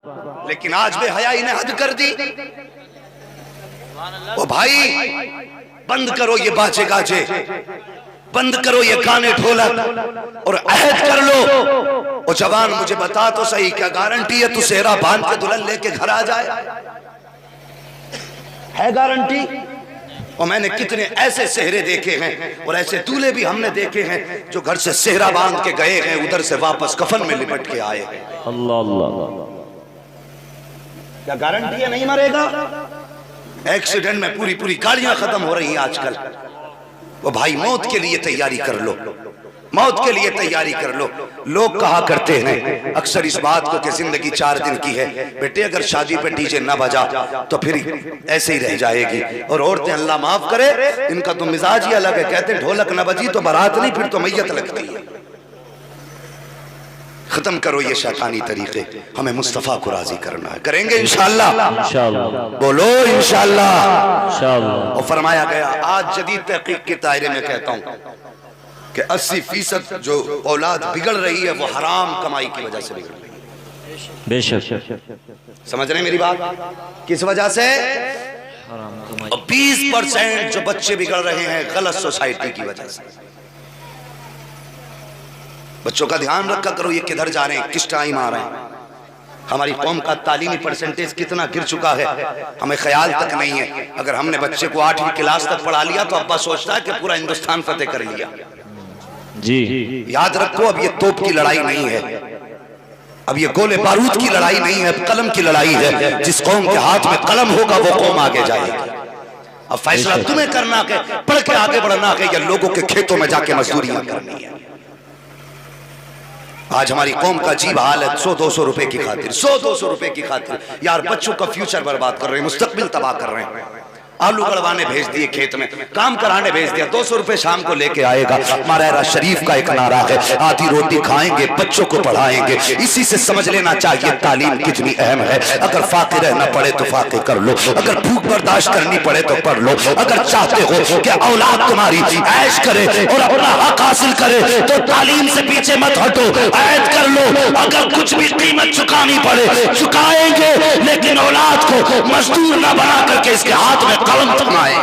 लेकिन आज बेहयाई ने हद कर दी। ओ भाई बंद करो ये बाजे गाजे, बंद करो ये गाने ढोलक और अहद कर लो। ओ जवान मुझे बता तो सही, क्या गारंटी है तू सेहरा बांध के दुल्हन लेके घर आ जाए? है गारंटी? और मैंने कितने ऐसे सेहरे देखे हैं और ऐसे दूल्हे भी हमने देखे हैं जो घर से सेहरा बांध के गए हैं, उधर से वापस कफन में लिपट के आए हैं। अल्लाह अल्लाह। क्या गारंटी है नहीं मरेगा? एक्सीडेंट में पूरी पूरी गाड़ियां खत्म हो रही हैं आजकल। वो भाई मौत के लिए तैयारी कर लो, मौत के लिए तैयारी कर लो। लोग कहा करते हैं अक्सर इस बात को कि जिंदगी 4 दिन की है। बेटे अगर शादी पे डीजे ना बजा तो फिर ऐसे ही रह जाएगी। और औरतें अल्लाह माफ करे इनका तो मिजाज ही अलग है, कहते हैं ढोलक ना बजी तो बारात नहीं, फिर तो मैयत लगती है। खत्म करो ये शैतानी तरीके, हमें मुस्तफा को राजी करना है। करेंगे इंशाअल्लाह, इंशाअल्लाह बोलो इंशाअल्लाह इंशाअल्लाह। और फरमाया गया आज जदीद तहकीक के दायरे में कहता हूं कि 80% जो औलाद बिगड़ रही है वो हराम कमाई की वजह से बिगड़ रही है। बेशक समझ रहे हैं मेरी बात? किस वजह से? 20% जो बच्चे बिगड़ रहे हैं गलत सोसाइटी की वजह से। बच्चों का ध्यान रखा करो ये किधर जा रहे हैं, किस टाइम आ रहे हैं। हमारी कौम का तालीमी परसेंटेज कितना गिर चुका है हमें ख्याल तक नहीं है। अगर हमने बच्चे को 8वीं क्लास तक पढ़ा लिया तो अब्बा सोचता है कि पूरा हिंदुस्तान फतेह कर लिया। जी याद रखो अब ये तोप की लड़ाई नहीं है, अब ये गोले बारूद की लड़ाई नहीं है, अब कलम की लड़ाई है। जिस कौम के हाथ में कलम होगा वो कौम आगे जाएगी। अब फैसला तुम्हें करना है पढ़ के आगे बढ़ना है या लोगों के खेतों में जाके मजदूरियां करनी है। आज हमारी कौम का अजीब हाल है, 100-200 रुपए की खातिर, 100-200 रुपए की खातिर यार बच्चों का फ्यूचर बर्बाद कर रहे हैं, मुस्तकबिल तबाह कर रहे हैं। आलू गड़वाने भेज दिए खेत में, काम कराने भेज दिया, 200 रुपए शाम को लेके आएगा। मारेरा शरीफ का एक नारा है, आधी रोटी खाएंगे बच्चों को पढ़ाएंगे। इसी से समझ लेना चाहिए तालीम कितनी अहम है। अगर फाके रहना पड़े तो फाके कर लो, अगर भूख बर्दाश्त करनी पड़े तो पढ़ लो। अगर चाहते हो कि औलाद तुम्हारी ऐश करे और अपना हक हासिल करे तो तालीम से पीछे मत हटो, ऐश कर लो। अगर कुछ भी कीमत चुकानी पड़े चुकाएंगे, लेकिन औलाद को मजदूर न बना करके इसके हाथ में कलम थमाए।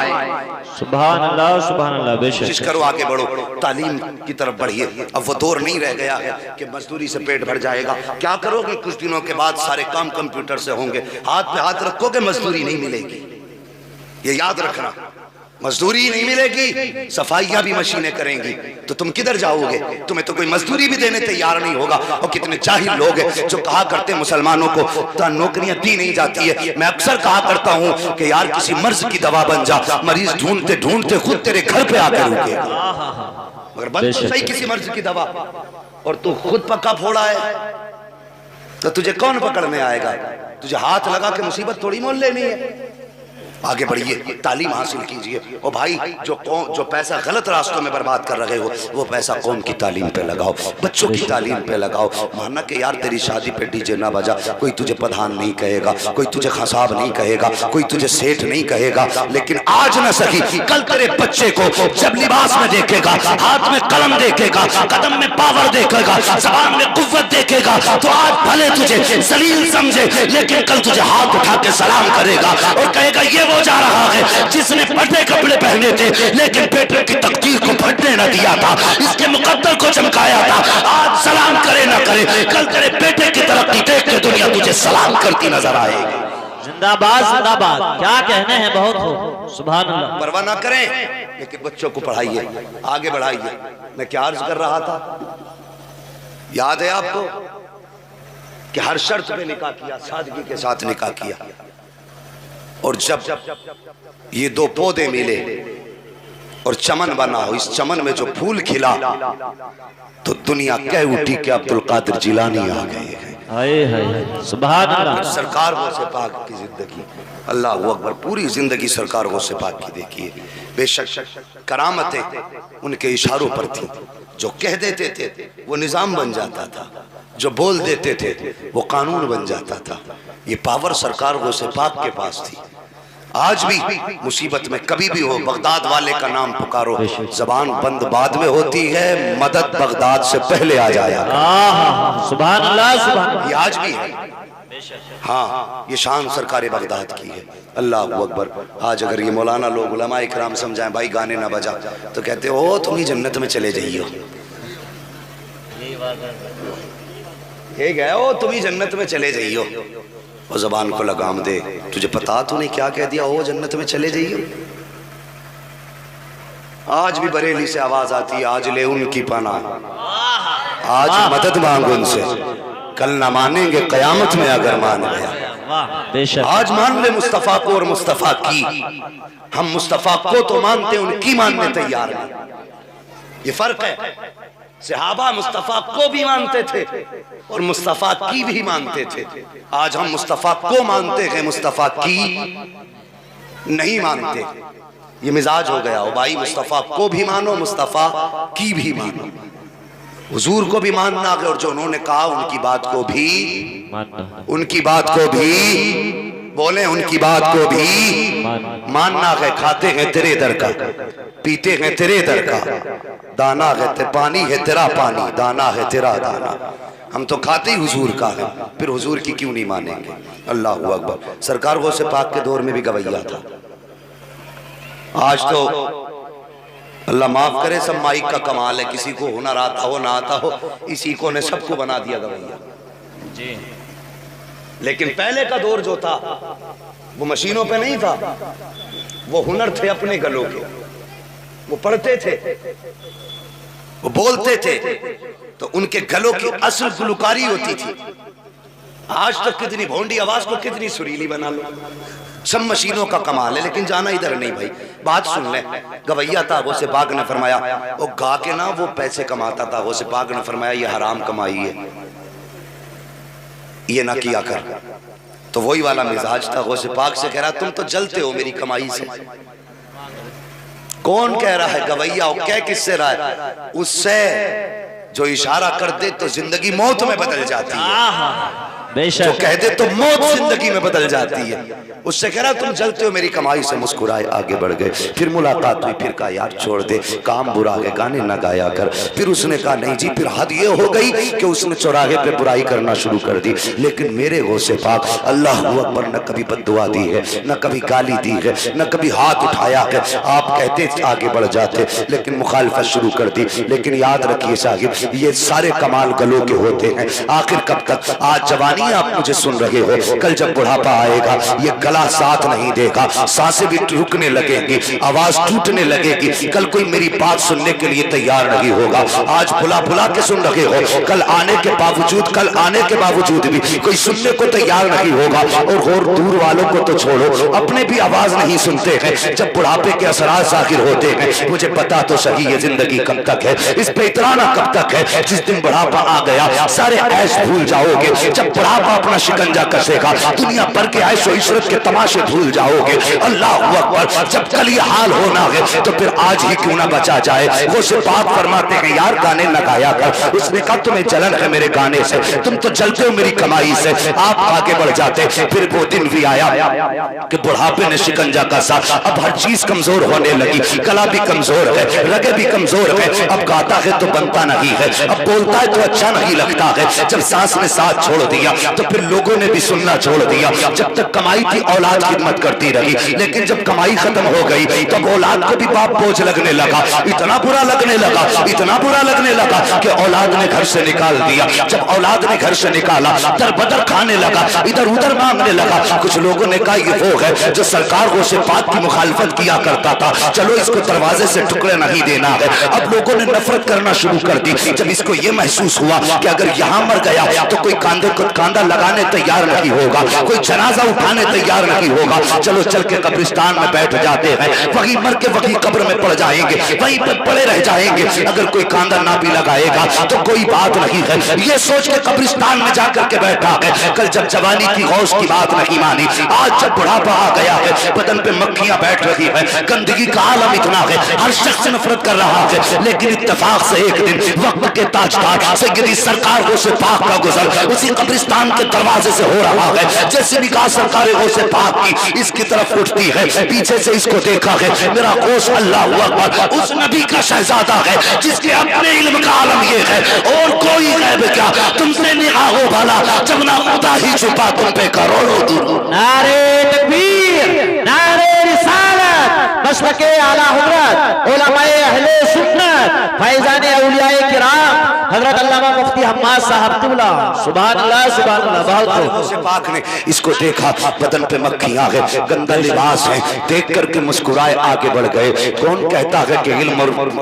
सुभान अल्लाह सुभान अल्लाह। बेशक कोशिश करो आगे बढ़ो, तालीम की तरफ बढ़िए। अब वो दौर नहीं रह गया है कि मजदूरी से पेट भर जाएगा। क्या करोगे? कुछ दिनों के बाद सारे काम कंप्यूटर से होंगे। हाथ पे हाथ रखोगे मजदूरी नहीं मिलेगी, ये याद रखना। मजदूरी नहीं मिलेगी, सफाइयां भी मशीनें करेंगी तो तुम किधर जाओगे? तुम्हें तो कोई मजदूरी भी देने तैयार नहीं होगा। और कितने जाहिल लोग हैं जो कहा करते हैं मुसलमानों को नौकरियां दी नहीं जाती है। मैं अक्सर कहा करता हूं कि यार किसी मर्ज की दवा बन जा, मरीज ढूंढते ढूंढते खुद तेरे घर पे आकर रुकेगा। अगर बन तो सही किसी मर्ज की दवा और तू खुद पक्का फोड़ा है तो तुझे कौन पकड़ने आएगा? तुझे हाथ लगा के मुसीबत थोड़ी मोल लेनी है। आगे बढ़िए, तालीम हासिल कीजिए। और भाई जो पैसा गलत रास्तों में बर्बाद कर रहे हो वो पैसा कौम की तालीम पे लगाओ, बच्चों की तालीम पे लगाओ। माना कि यार तेरी शादी पे डीजे ना बजा, कोई तुझे प्रधान नहीं कहेगा, कोई तुझे खसाब नहीं कहेगा, कोई तुझे सेठ नहीं कहेगा। लेकिन आज ना सही कल तेरे बच्चे को जब लिबास में देखेगा, हाथ में कलम देखेगा, कदम में पावर देखेगा, ज़बान में कुव्वत देखेगा तो आज भले तुझे जलील समझे लेकिन कल तुझे हाथ उठा के सलाम करेगा और कहेगा ये वो जा रहा है जिसने फटे कपड़े पहने थे लेकिन बेटे की तकदीर को फटने न दिया था, इसके मुकद्दर को चमकाया था। आज सलाम करे ना करे कल तेरे बेटे की तरक्की देख के दुनिया तुझे सलाम करती नजर आएगी। जिंदाबाद जिंदाबाद। क्या कहने हैं, बहुत हो। सुभान अल्लाह। परवाह ना करें लेकिन बच्चों को पढ़ाइए, आगे बढ़ाइए। मैं क्या अर्ज कर रहा था, याद है आपको कि हर शर्त पे निकाह किया, सादगी के साथ निकाह किया। और जब ये 2 पौधे मिले और चमन बना हो, इस चमन में जो फूल खिला तो दुनिया कह उठी कि अब्दुल कादिर जिलानी आ गए हैं। सुभान अल्लाह। सरकार गौसे पाक की जिंदगी, अल्लाह अकबर, पूरी जिंदगी सरकार गौसे पाक की देखिए। बेशक करामतें उनके इशारों पर थी। जो कह देते थे वो निजाम बन जाता था, जो बोल देते थे वो कानून बन जाता था। ये पावर सरकार गौसे पाक के पास थी। आज भी मुसीबत में कभी भी हो बगदाद वाले का नाम पुकारो, जबान बंद बाद में होती है, मदद बगदाद से पहले आ जाया। सुभान अल्लाह सुभान। ये आज भी है। हाँ, ये शान सरकार बगदाद की है। अल्लाह अकबर। आज अगर ये मौलाना लोग उलमा इकराम समझाएं भाई गाने ना बजा, तो कहते हो तुम ही जन्नत में चले जाइयो। ये गया ओ तुम ही जन्नत में चले जाइयो। वो जबान को लगाम दे, तुझे पता तूने क्या कह दिया, ओ जन्नत में चले जाइयो। आज भी बरेली से आवाज आती है, आज ले उनकी पना, आज मदद मांग उनसे, कल ना मानेंगे कयामत में अगर मान गया। आज मान ले मुस्तफा को और मुस्तफा की। हम मुस्तफा को तो मानते, उनकी मानने तैयार नहीं। ये फर्क है। सहाबा मुस्तफा को भी मानते थे और मुस्तफा की भी मानते थे। आज हम मुस्तफा को मानते हैं, मुस्तफा की नहीं मानते। ये मिजाज हो गया हो भाई, मुस्तफा को भी मानो, मुस्तफा की भी मानो। हुजूर को भी मानना और जो उन्होंने कहा उनकी बात को भी मानना, उनकी बात को भी बोले, उनकी बात को भी मानना है। खाते हैं तेरे दर का, पीते हैं तेरे दर का, दाना है ते पानी है तेरा पानी, दाना है तेरा दाना। हम तो खाते ही हुजूर का है, फिर हुजूर की क्यों नहीं मानेंगे। अल्लाह अकबर। सरकार गौसे पाक के दौर में भी गवैया था। आज तो अल्लाह माफ करे, सब माइक का कमाल है। किसी को हुनर आता हो ना आता हो, इसी को ने सबको बना दिया गवैया जी। लेकिन पहले का दौर जो था वो मशीनों पे नहीं था, वो हुनर थे अपने गलों के। वो पढ़ते थे, वो बोलते थे, तो उनके गलों की असल गुलकारी होती थी। आज तक कितनी भोंडी आवाज को कितनी सुरीली बना लो, सब मशीनों का कमाल है। लेकिन जाना इधर नहीं भाई, बात सुन ले। गवैया था, वो से पाक ने फरमाया, वो गा के ना वो पैसे कमाता था। वो से पाक ने फरमाया ये हराम कमाई है, ये ना किया कर। तो वही वाला मिजाज था। गौसे पाक से कह रहा तुम तो जलते हो मेरी कमाई से। कौन कह रहा है? गवैया। वो कह किससे रहा है? उससे जो इशारा कर दे तो जिंदगी मौत में बदल जाती है, जो कह दे तो मौत जिंदगी में बदल जाती है। उससे कह रहा तुम जलते हो मेरी कमाई से। मुस्कुराए आगे बढ़ गए। फिर मुलाकात हुई, फिर कहा यार छोड़ दे, काम बुरा है, गाने ना गाया कर। फिर उसने कहा नहीं जी। फिर हद ये हो गई कि उसने चौराहे पे बुराई करना शुरू कर दी। लेकिन मेरे गौसे पाक अल्लाह अकबर न कभी बद्दुआ दी है, न कभी गाली दी है, न कभी हाथ उठाया है। आप कहते आगे बढ़ जाते, लेकिन मुखालफत शुरू कर दी। लेकिन याद रखिए साहिब, ये सारे कमाल गलों के होते हैं। आखिर कब तक? आज जवानी आप मुझे सुन रहे हो, कल जब बुढ़ापा आएगा ये गला साथ नहीं देगा, सांसें भी रुकने लगेंगी, आवाज टूटने लगेगी। कल कोई मेरी बात सुनने के लिए तैयार नहीं होगा। आज बुला बुला के सुन रहे हो, कल आने के बावजूद भी कोई सुनने को तैयार नहीं होगा। और दूर वालों को तो छोड़ो, अपने भी आवाज नहीं सुनते हैं। जब बुढ़ापे के असरार जाहिर होते हैं, मुझे पता तो सही ये जिंदगी कब तक है, इस पे इतराना कब तक है। जिस दिन बुढ़ापा आ गया सारे ऐश भूल जाओगे। जब बुढ़ापा अपना शिकंजा कसेगा, दुनिया भर के ऐश और इशरत के तमाशे भूल जाओगे। अल्लाह अकबर। जब कल ये हाल होना है तो फिर आज ही क्यों ना बचा जाए। वो से पाक फरमाते हैं यार गाने न गाया कर। उसने कहा तुम्हें जलन है मेरे गाने से, तुम तो जलते हो मेरी कमाई से। आप आगे बढ़ जाते। फिर वो दिन भी आया कि बुढ़ापे ने शिकंजा कसा। अब हर चीज कमजोर होने लगी, गला भी कमजोर है, रगे भी कमजोर है। अब गाता है तो बनता नहीं है, अब बोलता है तो अच्छा नहीं लगता है। जब सांस ने साथ छोड़ दिया तो फिर लोगों ने भी सुनना छोड़ दिया। जब तक कमाई थी औलाद खिदमत करती रही, लेकिन जब कमाई खत्म हो गई तो औलाद को भी बाप बोझ लगने लगा। इतना बुरा लगने लगा, इतना बुरा लगने लगा कि औलाद ने घर से निकाल दिया। जब औलाद ने घर से निकाला, दर बदर खाने लगा, इधर उधर मांगने लगा। कुछ लोगों ने कहा ये वो है जो सरकार गौसे पाक की मुखालफत किया करता था, चलो इसको दरवाजे से टुकड़े नहीं देना है। अब लोगों ने नफरत करना शुरू कर दी। जब इसको ये महसूस हुआ कि अगर यहाँ मर गया तो कोई कांधे को कांधा लगाने तैयार नहीं होगा, कोई जनाजा उठाने तैयार नहीं होगा, चलो चल के कब्रिस्तान में बैठ जाते हैं, वहीं मर के वहीं कब्र में पड़ जाएंगे, वहीं पर पड़े रह जाएंगे। अगर कोई कांधा ना भी लगाएगा तो कोई बात नहीं है, ये सोच के कब्रिस्तान में जाकर के बैठा है। कल जब जवानी की गौस की बात नहीं मानी, आज जब बुढ़ापा आ गया है, बदन पे मक्खियां बैठ रही है, गंदगी का आलम इतना है, हर शख्स नफरत कर रहा है। लेकिन इत्तेफाक से एक दिन वक्त के ताजदार सैयदी सरकार गौसे पाक का गुजर उसी कब्रिस्तान मकान के दरवाजे से हो रहा है। जैसे निगाह सरकार गौसे पाक की इसकी तरफ उठती है, पीछे से इसको देखा है, मेरा गौस अल्लाह अकबर उस नबी का शहजादा है जिसके अपने इल्म का आलम ये है, और कोई गैब क्या तुमसे निगाह हो भला जब ना खुदा ही छुपा तुम पे करोड़ों दुरूद। नारे तकबीर, नारे रिसालत, मसलके आला हज़रत उलमाए अहले सुन्नत फैज़ाने औलियाए किराम हजरत अल्लामा मुफ्ती हम्माद साहब क़िबला। सुभान अल्लाह, सुभान अल्लाह। बहुत पाक ने इसको देखा, बदन पे मक्खियां है, गंदा लिबास है, देख करके मुस्कुराए आगे बढ़ गए। कौन कहता है कि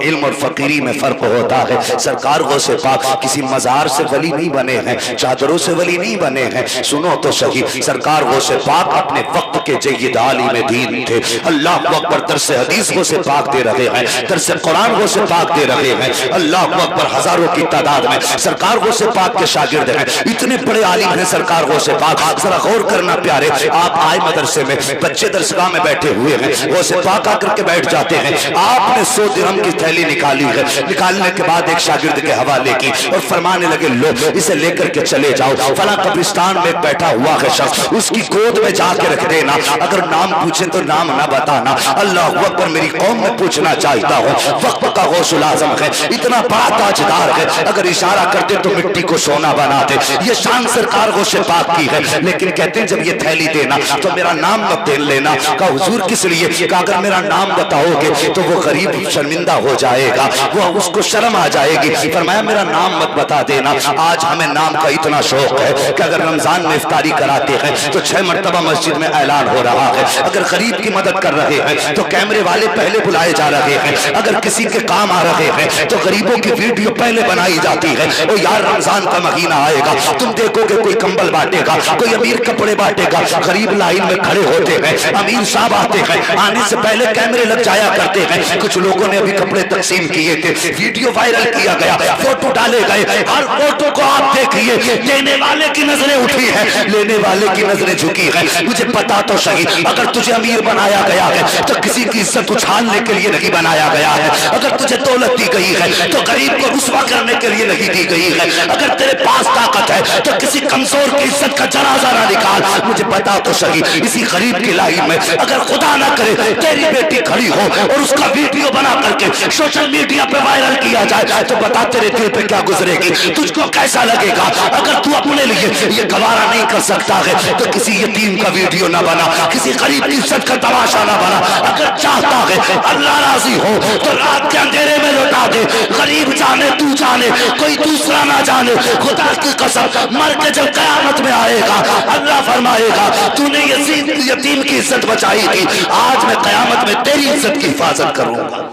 इल्म और फकीरी में फर्क होता है? सरकार गौसे पाक किसी मजार से वली नहीं बने हैं, चादरों से वली नहीं बने हैं। सुनो तो सही, सरकार गौसे पाक अपने वक्त के जय्यद आलिम दीन थे। अल्लाह अकबर दरसे हदीस गौसे पाक दे रहे हैं, दरसे कुरान गौसे पाक दे रहे हैं। अल्लाह अकबर हजारों की तादाद में सरकार गौसे पाक के शागिर्द हैं। इतने बड़े आलिम हैं सरकार गौसे पाक। जरा गौर करना प्यारे, आप आए मदरसे में, बच्चे दरसगाह में बैठे हुए हैं, गौसे पाक आकर के बैठ जाते हैं। आपने 100 दिरहम की थैली निकाली है, निकालने के बाद एक शागिर्द के हवाले की और फरमाने लगे लो इसे लेकर के चले जाओ, फला कब्रिस्तान में बैठा हुआ है शख्स, उसकी गोद में जाके रख देना, अगर नाम पूछे तो नाम ना बताना। अल्लाह अकबर, मेरी कौम में पूछना चाहता हूँ, वक्त का गौसुल आजम है, इतना बड़ा ताजदार है, अगर इशारा करते तो मिट्टी को सोना बना दे। ये शान सरकार गौसे पाक की है। लेकिन कहते हैं जब ये थैली देना तो मेरा नाम मत दे लेना। का हुजूर किस लिए? कहा अगर मेरा नाम बताओगे तो वो गरीब शर्मिंदा हो जाएगा, वो उसको शर्म आ जाएगी। फरमाया मेरा नाम मत बता देना। आज हमें नाम का इतना शौक है कि अगर रमजान में इफ्तारी कराते हैं तो 6 मरतबा मस्जिद में ऐलान हो रहा है। अगर गरीब की मदद कर रहे हैं तो कैमरे वाले पहले बुलाए जा रहे हैं। अगर किसी के काम आ रहे हैं तो गरीबों की वीडियो पहले बनाई जाती है। ओ यार, रमजान का महीना आएगा, तुम देखोगे कोई कंबल बांटेगा, कोई अमीर कपड़े बांटेगा, गरीब लाइन में खड़े होते हैं, अमीर साहब आते हैं, आने से पहले कैमरे लग जाया करते हैं। कुछ लोगों ने अभी कपड़े तकसीम किए थे, वीडियो वायरल किया गया, फोटो डाले गए। हर फोटो को आप देखिए, देने वाले की नजरें उठी है, लेने वाले की नजरें झुकी है। मुझे पता तो सही, अगर तुझे अमीर बनाया गया है तो किसी की इज्जत उछालने के लिए नहीं बनाया गया है। अगर तुझे दौलत दी गई है तो गरीब को रुस्वा करने के लिए नहीं दी गई है। अगर तेरे पास ताकत है तो किसी कमजोर की इज्जत का जनाजा ना निकाल। मुझे पता तो सही, इसी गरीब की लाइन में अगर खुदा ना करे तेरी बेटी खड़ी हो और उसका वीडियो बना करके सोशल मीडिया पे वायरल किया जाए तो बता तेरे दिल पे क्या गुजरेगी, तुझको कैसा लगेगा? अगर तू अपने लिए ये गवारा नहीं कर सकता है तो किसी यतीम का वीडियो ना बना, किसी गरीब की इज्जत का तमाशा ना बना। अगर चाहता है अल्लाह राजी हो तो रात के अंधेरे में लौटा दे, गरीब जाने तू जाने कोई दूसरा ना जाने। खुदा की कसम, मर के जब कयामत में आएगा अल्लाह फरमाएगा तूने यतीम की इज्जत बचाई थी, आज मैं कयामत में तेरी इज्जत की हिफाजत करूंगा।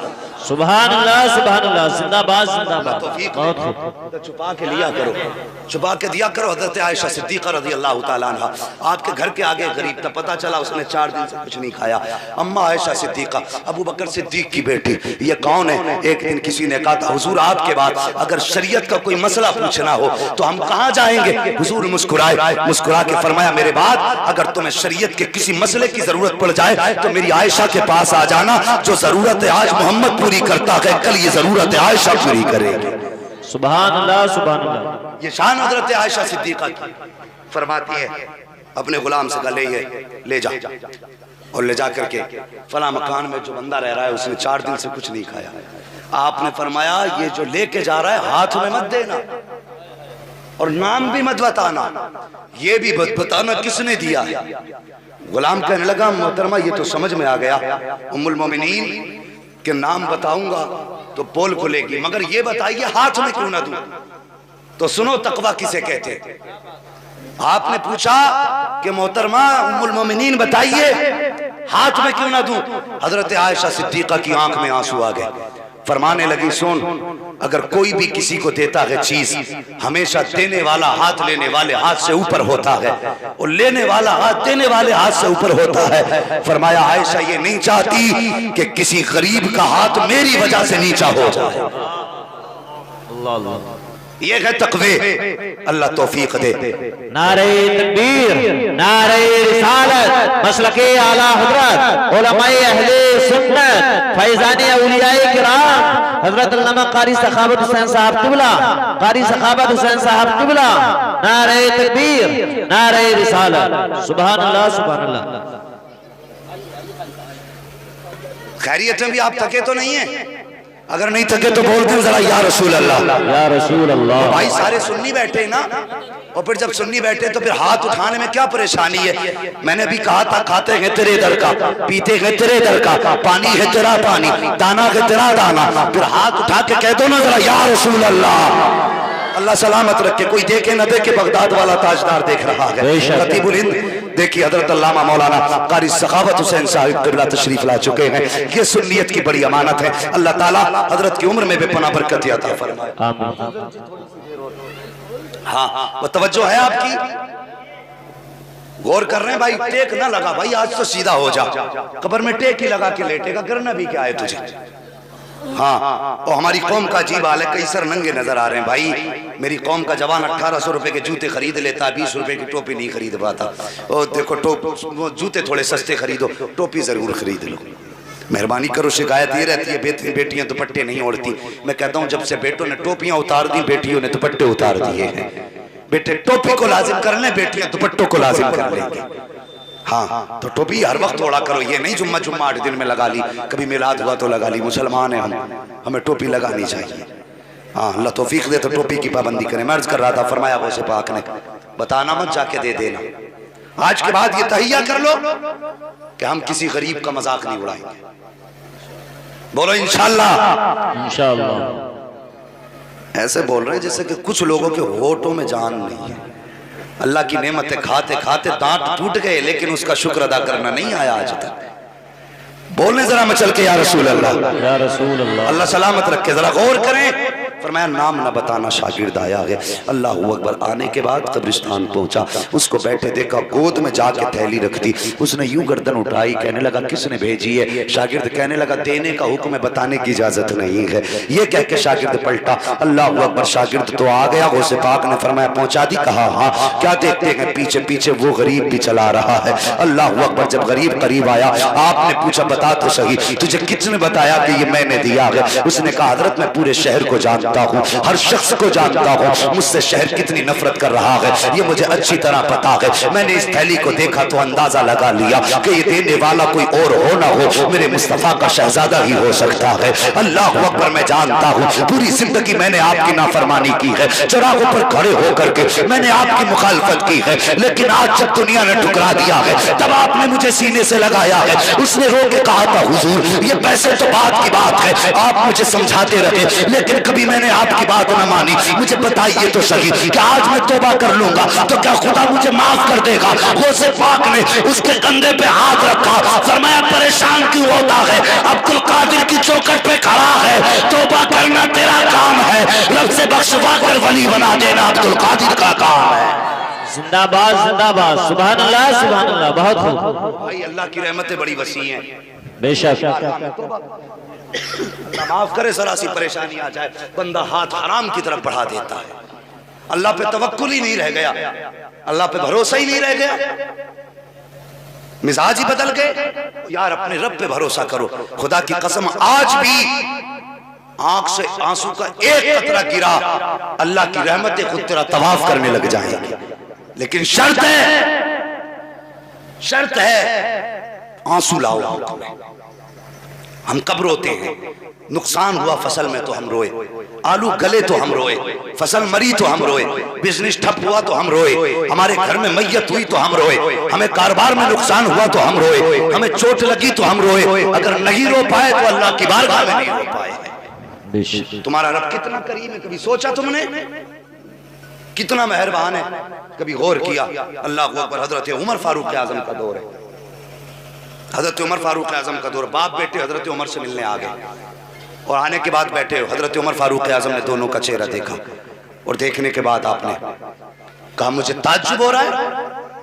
सुभान अल्लाह, सुभान अल्लाह, जिंदाबाद जिंदाबाद। बहुत खूब। छुपा के लिया करो, छुपा के दिया करो। हजरत आयशा सिद्दीका रज़ी अल्लाह तआला अन्हा आपके घर के आगे गरीब था, पता चला उसने 4 दिन से कुछ नहीं खाया। अम्मा आयशा सिद्दीका, अबू बकर सिद्दीक की बेटी, ये कौन है? एक दिन किसी ने कहा था हुजूर आपके बाद अगर शरीयत का कोई मसला पूछना हो तो हम कहाँ जाएंगे? हुजूर मुस्कुराए, मुस्कुरा के फरमाया मेरे बाद अगर तुम्हें शरीयत के किसी मसले की जरूरत पड़ जाए तो मेरी आयशा के पास आ जाना। जो जरूरत है आज मोहम्मद पूरी करता है, कल ये जरूरत है आयशा पूरी करेगी। सुभान अल्लाह, सुभान अल्लाह। ये शान हजरत आयशा सिद्दीका की। फरमाती है अपने गुलाम से गले ले जा और ले जा करके फला मकान में जो बंदा रह रहा है उसने 4 दिन से कुछ नहीं खाया। आपने फरमाया ये जो लेके जा रहा है हाथ में मत देना और नाम भी मत बताना, ये भी बताना किसने दिया है। गुलाम कहने लगा मोहतरमा ये तो समझ में आ गया, उम्मुल मोमिनीन के नाम बताऊंगा तो पोल खुलेगी, मगर ये बताइए हाथ में क्यों ना दूं? तो सुनो तकवा किसे कहते हैं। आपने पूछा कि मोहतरमा उम्मुल मोमिनीन बताइए हाथ में क्यों ना दूं? हजरत आयशा सिद्दीका की आंख में आंसू आ गए, फरमाने लगी सुन, अगर कोई भी किसी को देता है चीज हमेशा देने वाला हाथ लेने वाले हाथ से ऊपर होता है और लेने वाला हाथ देने वाले हाथ से ऊपर होता है। फरमाया आयशा ये नहीं चाहती कि किसी गरीब का हाथ मेरी वजह से नीचा हो जाए। अल्लाह अल्लाह, ये है तकवे, अल्लाह तौफीक दे। नारे तकबीर, नारे रिसालत, मसलके आला हजरत उलमाए अहले सुन्नत फैजाने औलियाए किराम हजरत अल्लामा कारी सखावत हुसैन साहब क़िबला, कारी सखावत हुसैन साहब क़िबला, नारे तकबीर, नारे रिसालत, सुभान अल्लाह सुभान अल्लाह। खैरियत में भी आप थके तो नहीं है? अगर नहीं थके तो बोल दें जरा या रसूल अल्लाह, या रसूल अल्लाह। भाई सारे सुन्नी बैठे ना, और फिर जब सुन्नी बैठे तो फिर हाथ उठाने में क्या परेशानी है? मैंने अभी कहा था खाते हैं तेरे दर का, पीते हैं तेरे दर का, पानी है तेरा पानी, दाना है तेरा दाना, फिर हाथ उठा के कह दो ना जरा या रसूल अल्लाह। अल्लाह सलामत रखे, कोई देखे न देखे बगदाद वाला ताजदार देख रहा है। खतीबुल हिंद देखिए हजरत अल्लामा मौलाना कारी सखावत हुसैन साहिब क़िबला तशरीफ ला चुके हैं। ये सुन्नियत की बड़ी अमानत है। अल्लाह ताला हजरत की उम्र में बेपनाह बरकत अता फरमाए। हाँ वो तवज्जो है आपकी, गौर कर रहे हैं भाई। टेक ना लगा भाई, आज तो सीधा हो जा, कब्र में टेक ही लगा के लेटेगा, करना भी क्या है तुझे? हाँ और हमारी कौम का अजीब हाल है, कई सर नंगे नजर आ रहे हैं भाई। मेरी कौम का जवान 1800 रुपए के जूते खरीद लेता, 20 रुपए की टोपी नहीं खरीद पाता। और देखो जूते थोड़े सस्ते खरीदो, टोपी जरूर खरीद लो। मेहरबानी करो, शिकायत ये रहती है बेटियां दुपट्टे नहीं ओढ़ती। मैं कहता हूँ जब से बेटों ने टोपियां उतार दी, बेटियों ने दुपट्टे उतार दिए हैं। बेटे टोपी को लाजिम कर लें, बेटियां दुपट्टों को लाजिम कर लेंगे। हाँ तो टोपी हर वक्त ओढ़ा करो, ये नहीं जुम्मा 8 दिन में लगा ली, कभी मिलाद हुआ तो लगा ली। मुसलमान है हम, हमें टोपी लगानी चाहिए। हाँ अल्लाह तौफीक दे तो टोपी की पाबंदी करें। मैं अर्ज कर रहा था, फरमाया गौसे पाक ने बताना मत, जाके दे देना। आज के बाद ये तहिया कर लो कि हम किसी गरीब का मजाक नहीं उड़ाएंगे। बोलो इंशाअल्लाह। इंशाअल्लाह ऐसे बोल रहे हैं जैसे कि कुछ लोगों के होठों में जान नहीं है। अल्लाह की नेमतें खाते खाते दांत टूट गए, लेकिन उसका शुक्र अदा करना नहीं आया आज तक। बोलने जरा मचल के या रसूल अल्लाह, या रसूल अल्लाह। अल्लाह सलामत रखे, जरा गौर करें। फरमाया नाम न बताना, शागिर्द आया है। अल्लाह अकबर। आने के बाद कब्रिस्तान पहुंचा, उसको बैठे देखा, गोद में जाके थैली रख दी। उसने यूं गर्दन उठाई, कहने लगा किसने भेजी है? शागिर्द कहने लगा देने का हुक्म है, बताने की इजाजत नहीं है। ये कह के शागिर्द पलटा। अल्लाह अकबर। शागिर्द तो आ गया, गौसे पाक ने फरमाया पहुंचा दी? कहा हाँ। क्या देखते हैं पीछे पीछे वो गरीब भी चला रहा है। अल्लाह अकबर। जब गरीब करीब आया, आपने पूछा बता तो सही, तुझे किसने बताया कि ये मैंने दिया है? उसने कहा हजरत मैं पूरे शहर को जानता हूँ, हर शख्स को जानता हूँ, मुझसे शहर कितनी नफरत कर रहा है ये मुझे अच्छी तरह पता है। मैंने इस थैली को देखा तो अंदाजा लगा लिया कि ये देने वाला कोई और हो ना हो, मेरे मुस्तफा का शहजादा ही हो सकता है। अल्लाह अकबर। मैं जानता हूँ पूरी जिंदगी मैंने आपकी नाफरमानी की है, चौराहों पर खड़े होकर के मैंने आपकी मुखालफत की है, लेकिन आज जब दुनिया ने ठुकरा दिया है तब आपने मुझे सीने से लगाया है। उसने रो के कहा था हुजूर ये पैसे तो बात की बात है, आप मुझे समझाते रहे, लेकिन कभी मैंने आपकी बात न मानी। मुझे बताइए तो सही कि आज मैं तौबा कर लूंगा तो क्या खुदा मुझे माफ कर देगा? गौसे पाक ने उसके कंधे पे हाथ रखा, फरमाया परेशान क्यों होता है? अब्दुल कादिर की चौखट पे खड़ा है, तौबा करना तेरा काम है, रब से बख्शवा कर वली बना देना अब्दुल कादिर का काम है। जिंदाबाद जिंदाबाद, सुभान अल्लाह सुभान अल्लाह। बहुत खूब भाई, अल्लाह की रहमतें बड़ी वसी हैं बेशक। माफ करे, जरा सी परेशानी आ जाए बंदा हाथ हराम की तरफ बढ़ा देता है। अल्लाह पे तवक्कुल ही नहीं रह गया, अल्लाह पे भरोसा ही नहीं रह गया, मिजाज ही बदल गए। यार अपने रब पे भरोसा करो। खुदा की कसम आज भी आंख से आंसू का एक कतरा गिरा, अल्लाह की रहमतें खुद तेरा तवाफ करने लग जाएंगी। लेकिन शर्त है आंसू लाओ। हम कब रोते हैं? नुकसान हुआ फसल में तो हम रोए, आलू गले तो हम रोए, फसल मरी तो हम रोए, बिजनेस ठप हुआ तो हम रोए, हमारे घर में मैयत हुई तो हम रोए, हमें कारोबार में नुकसान हुआ तो हम रोए, हमें चोट लगी तो हम रोए। अगर नहीं रो पाए तो अल्लाह की बारगाह में नहीं रो पाए। तुम्हारा रब कितना करीम है, कभी सोचा तुमने? कितना मेहरबान है, कभी गौर किया? अल्लाह अकबर। हजरत उमर फारूक आजम का दौर है, हजरत उमर फारूक आजम का दौर। बाप बेटे हजरत उमर से मिलने आ गए, और आने के बाद बैठे हजरत उमर फारूक आजम ने दोनों का चेहरा देखा, और देखने के बाद आपने कहा मुझे ताज्जुब हो रहा है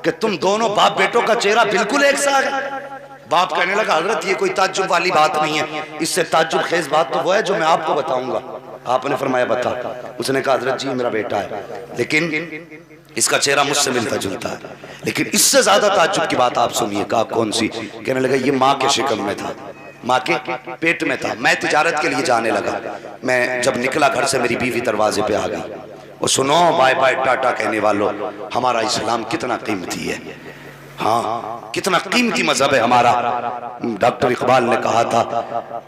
कि तुम दोनों बाप बेटों का चेहरा बिल्कुल एक सा है। बाप कहने लगा हजरत ये कोई ताज्जुब वाली बात नहीं है, इससे ताज्जुब खेज बात तो वो है जो मैं आपको बताऊंगा। आपने फरमाया बता। उसने कहा हजरत जी मेरा बेटा है, लेकिन इसका चेहरा मुझसे मिलता जुलता है, लेकिन इससे ज्यादा ताज्जुब की बात आप सुनिए। कहा कौन सी? कहने लगा ये माँ के शिकम में था, माँ के पेट में था। मैं तिजारत के लिए जाने लगा, मैं जब निकला घर से मेरी बीवी दरवाजे पे आ गई। और सुनो बाय बाय टाटा कहने वालों, हमारा इस्लाम कितना कीमती है। हाँ, कितना कीमती मजहब है हमारा। डॉक्टर इकबाल ने कहा था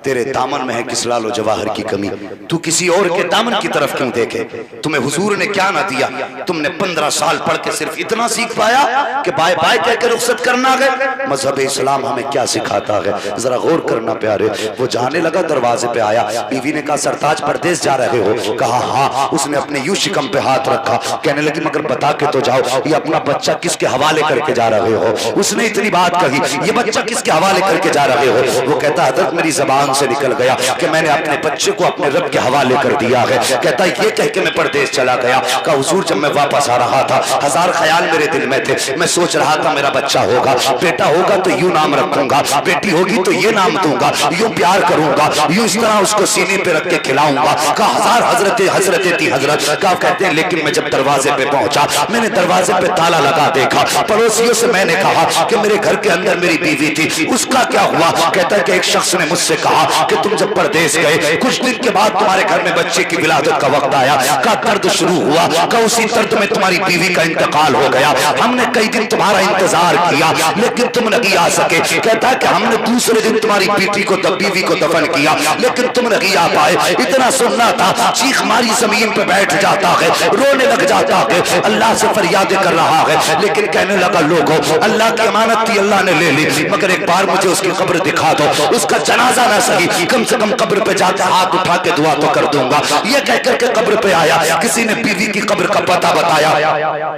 तेरे दामन में है किसलालो जवाहर की कमी, तू किसी और के दामन की तरफ क्यों देखे। तुम्हें हुजूर ने क्या ना दिया, तुमने 15 साल पढ़ के सिर्फ इतना सीख पाया कि बाय बाय कहकर रुखसत करना गए। मजहब इस्लाम हमें क्या सिखाता है, जरा गौर करना प्यारे। वो जाने लगा, दरवाजे पे आया, बीवी ने कहा सरताज परदेश जा रहे हो? कहा हाँ। उसने अपने यूं शिकम पे हाथ रखा, कहने लगी मगर बता के तो जाओ ये अपना बच्चा किसके हवाले करके जा रहे हो। उसने इतनी बात कही, ये बच्चा किसके हवाले करके जा रहे हो? वो कहता हजरत मेरी जबान से निकल गया कि मैंने अपने बच्चे को अपने रब के हवाले कर दिया है। कहता ये कह के मैं परदेश चला गया। कहा हुजूर जब मैं वापस आ रहा था हजार ख्याल मेरे दिल में थे। मैं सोच रहा था मेरा बच्चा होगा, बेटा होगा तो यूं नाम रखूंगा, बेटी होगी तो ये नाम दूंगा, यूं प्यार करूंगा, यूं इस तरह उसको सीने पे रख के खिलाऊंगा। कहा हजार हजरत थी हजरत। कहा कहते हैं लेकिन मैं जब दरवाजे पे पहुंचा, मैंने दरवाजे पे ताला लगा देखा। पड़ोसियों से मैंने कहा कि मेरे घर के अंदर मेरी बीवी थी, उसका क्या हुआ? कहता है कि एक शख्स ने मुझसे कहा कि तुम जब परदेश गए कुछ दिन के बाद तुम्हारे घर में बच्चे की विलादत का वक्त आया। का दर्द शुरू हुआ, का उसी दर्द में तुम्हारी बीवी का इंतकाल हो गया। हमने कई दिन तुम्हारा इंतजार किया लेकिन तुम नहीं आ सके। कहता है कि हमने दूसरे दिन तुम्हारी बीवी को दफन किया लेकिन तुम नहीं आ पाए। इतना सुनना था, चीख मारी जमीन पे बैठ जाता है, रोने लग जाता है, अल्लाह से फरियादें कर रहा है। लेकिन कहने लगा लोगों अल्लाह की अमानत थी, अल्लाह ने ले ली, मगर एक बार मुझे उसकी कब्र दिखा दो, उसका जनाजा ना सही कम से कम कब्र पे जाकर हाथ उठा के दुआ तो कर दूंगा। ये कहकर के कब्र पे आया, किसी ने बीवी की कब्र का पता बताया,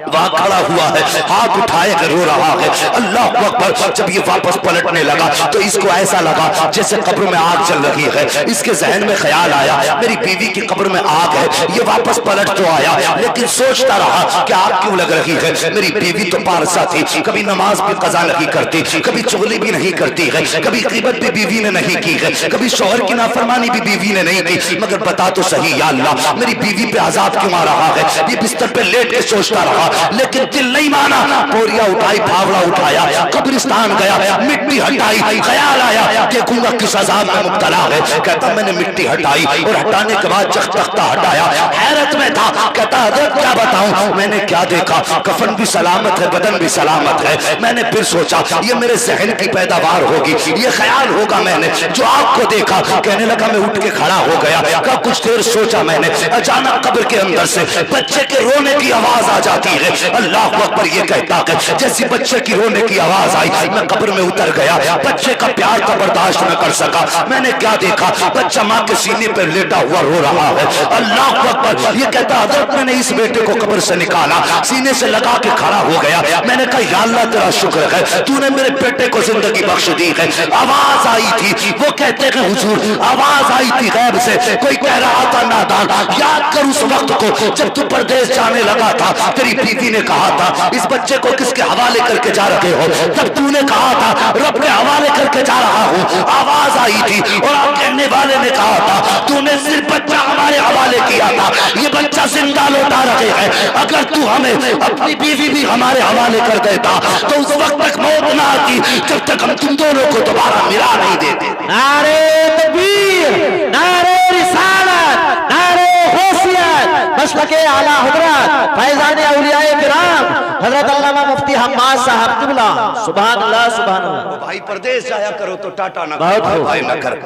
वहां खड़ा हुआ है, हाथ उठाए के रो रहा है, अल्लाह अकबर। जब ये वापस पलटने लगा तो इसको ऐसा लगा जैसे कब्र में आग चल रही है। इसके जहन में ख्याल आया मेरी बीवी की कब्र में आग है। ये वापस पलट तो आया लेकिन सोचता रहा कि आग क्यों लग रही है। मेरी बीवी तो पारसा थी, कभी नमाज भी कज़ा नहीं करती, कभी चुगली भी नहीं करती है, कभी ग़ीबत भी बीवी ने नहीं की है, कभी शौहर की नाफरमानी भी बीवी ने नहीं की। मगर बता तो सही या अल्लाह मेरी बीवी पे अज़ाब क्यों आ रहा है। ये बिस्तर पे लेट के सोचता रहा लेकिन दिल नहीं माना। बोरिया उठाई, फावड़ा उठाया, कब्रिस्तान गया, मिट्टी हटाई, ख्याल आया देखूंगा किस अज़ाब में मुब्तला है। कहता मैंने मिट्टी हटाई और हटाने के बाद तख्ता हटाया, हैरत में था। कहता हज़रत क्या बताऊं मैंने क्या देखा, कफन भी सलामत है, बदन भी सलामत है। मैंने फिर सोचा ये मेरे जहन की पैदावार होगी, ये ख्याल होगा मैंने जो आपको देखा। कहने लगा मैं उठ के खड़ा हो गया। का कुछ देर सोचा मैंने, अचानक कब्र के अंदर से बच्चे के रोने की आवाज आ जाती है। अल्लाह अकबर ये कहता है जैसी बच्चे की रोने की आवाज आई मैं कब्र में उतर गया। बच्चे का प्यार का बर्दाश्त न कर सका। मैंने क्या देखा, बच्चा माँ के सीने पर लेटा हुआ रो रहा है। अल्लाह अकबर ये कहता हज़रत मैंने इस बेटे को कब्र से निकाला, सीने से लगा के खड़ा हो गया। मैंने कहा या अल्लाह तेरा शुक्र है तूने मेरे बेटे को जिंदगी बख्श दी है। आवाज आई थी, वो कहते हैं हुजूर आवाज आई थी गैब से, कोई कह रहा था नादान याद कर उस वक्त को जब तू परदेश जाने लगा था। तेरी बीवी ने कहा था इस बच्चे को किसके हवाले करके जा रहे हो, तब तूने कहा था रब के हवाले करके जा रहा हूँ। आवाज आई थी और आप कहने वाले ने कहा था तूने सिर्फ बच्चा हमारे हवाले किया था, ये बच्चा जिंदा लौटा रहे हैं। अगर तू हमें अपनी बीवी भी हमारे हवाले कर देता तो उस वक्त तक मौत ना आती जब तक हम तुम दोनों को दोबारा मिला नहीं देते। नारे तकबीर, नारे रिसालत, नारे गौसियत, मसलके आला हज़रत फैज़ान औलियाए किराम हज़रत अल्लामा मुफ्ती हम्माद साहब क़िबला। सुभान अल्लाह सुभान अल्लाह। भाई परदेश जाया करो तो टाटा ना भाई न कर।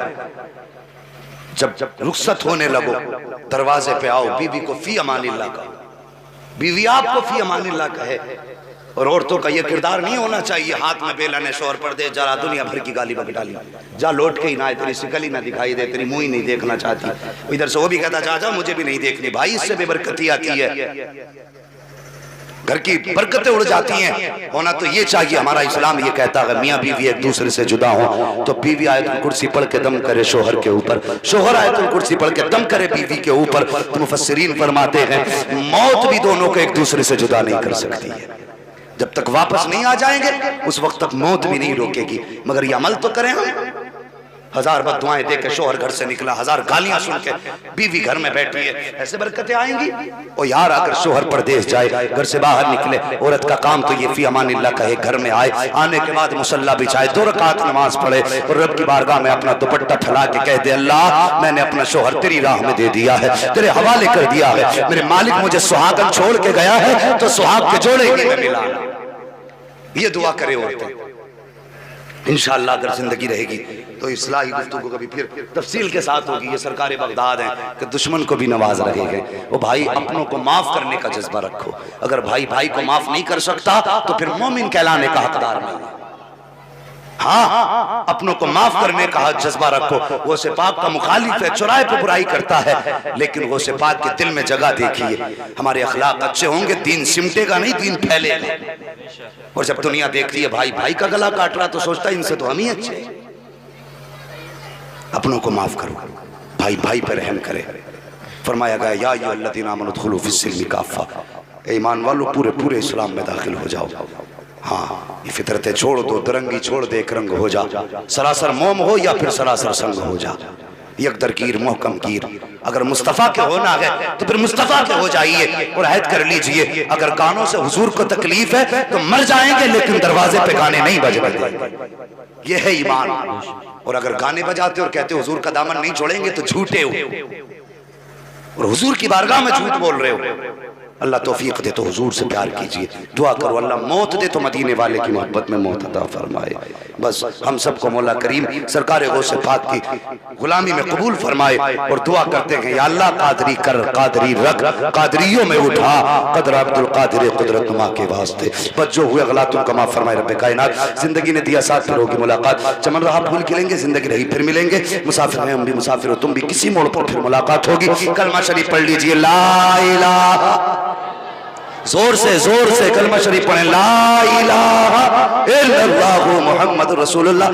जब रुखसत होने लगो दरवाजे पे आओ, बीवी को फी अमानिल्लाह का, बीवी आपको फी अमानिल्लाह कहे। और औरतों का ये किरदार नहीं होना चाहिए हाथ में बेला ने शोर परदेश जा रहा दुनिया भर की गाली बक डाली, जा लौट के ही ना आए, तेरी शिकल ही ना दिखाई दे, तेरी मुंह ही नहीं देखना चाहती। इधर से वो भी कहता जा मुझे भी नहीं देखनी। भाई इससे बेबरकती आती है, घर की बरकतें उड़ जाती हैं। होना तो ये चाहिए, हमारा इस्लाम ये कहता है मियाँ बीवी एक दूसरे से जुदा हो तो बीवी आयतुल कुर्सी पढ़ के दम करे शोहर के ऊपर, शोहर आयतुल कुर्सी पढ़ के दम करे बीवी के ऊपर। तो मुफस्सिरीन फरमाते हैं मौत भी दोनों को एक दूसरे से जुदा नहीं कर सकती है। जब तक वापस नहीं आ जाएंगे उस वक्त तक मौत भी नहीं रोकेगी। मगर ये अमल तो करें हम, 1000 बददुआएं दे के शोहर घर से निकला, 1000 गालियां सुन के बीवी घर में बैठी है, ऐसे बरकतें आएंगी? ओ यार, अगर शोहर परदेश जाए, घर से बाहर निकले, औरत का काम तो ये फी अमानिल्लाह कहे, घर में आए, आने के बाद मुसल्ला बिछाए, 2 रकात नमाज पढ़े और रब की बारगाह में अपना दुपट्टा फैला के कह दे, अल्लाह मैंने अपना शोहर तेरी राह में दे दिया है, तेरे हवाले कर दिया है, मेरे मालिक मुझे सुहागन छोड़ के गया है तो सुहाग के जोड़े में मिला। ये दुआ करे औरतें। इंशाअल्लाह अगर जिंदगी रहेगी तो इस्लाही गुफ्तगू कभी फिर तफसील के साथ होगी। ये सरकार बगदाद है कि दुश्मन को भी नवाज रहे हैं। वो भाई अपनों को माफ करने का जज्बा रखो। अगर भाई भाई को माफ नहीं कर सकता तो फिर मोमिन कहलाने का हकदार नहीं है। हाँ, अपनों को माफ करने का जज्बा रखो। वो से पाक का मुखालिफ है, चौराहे पे बुराई करता है, लेकिन वो से पाक के दिल में जगह देखिए। हमारे अखलाक अच्छे होंगे, दीन सिमटेगा नहीं, दीन फैलेगा। और जब दुनिया देखती है भाई भाई का गला काट रहा तो सोचता है इनसे तो हम ही अच्छे। अपनों को माफ करो, भाई भाई पर रहम करे। फरमाया गया या अय्युहल्लज़ीना आमनू उदखुलू फिस्सिल्मी काफ़ा, ईमान वालों पूरे पूरे इस्लाम में दाखिल हो जाओ। हाँ, ये फितरतें छोड़ दो, दरंगी छोड़ दे, एक रंग हो जा। सरासर मोम हो या फिर सरासर संग हो जा। यकदर कीर मोहकम कीर। अगर मुस्तफ़ा के होना है तो फिर मुस्तफ़ा के हो जाइए और अहद कर लीजिए। अगर कानों से हुजूर को तकलीफ है तो मर जाएंगे, लेकिन दरवाजे पे गाने नहीं बजने देंगे। ये है ईमान। और अगर गाने बजाते और कहते हुजूर का दामन नहीं छोड़ेंगे तो झूठे हो और हुजूर की बारगाह में झूठ बोल रहे हो। अल्लाह तौफीक दे तो हुजूर से प्यार कीजिए, दुआ करो अल्लाह मौत दे तो मदीने वाले की मोहब्बत में मौत अता फरमाए। बस हम सबको मौला करीम सरकार गौसे पाक की गुलामी में कबूल फरमाए। और दुआ करते हैं या अल्लाह कादरी कर, कादरी रख, कादरियों में उठा, कदर अब्दुल कादिर कुदरत नुमा के वास्ते। बस जो हुए गलातुल कमा फरमाए रब्बे कायनात। जिंदगी ने दिया साथ, फिर होगी मुलाकात। चमन रहा फूल खिलेंगे, जिंदगी रही फिर मिलेंगे। मुसाफिर हैं हम भी, मुसाफिर हो तुम भी, किसी मोड़ पर फिर मुलाकात होगी। कलमा शरीफ पढ़ लीजिए, ला इलाहा, जोर से कलमा शरीफ पढ़ें, ला इलाहा इल्लल्लाहु मुहम्मदुर रसूलुल्लाह।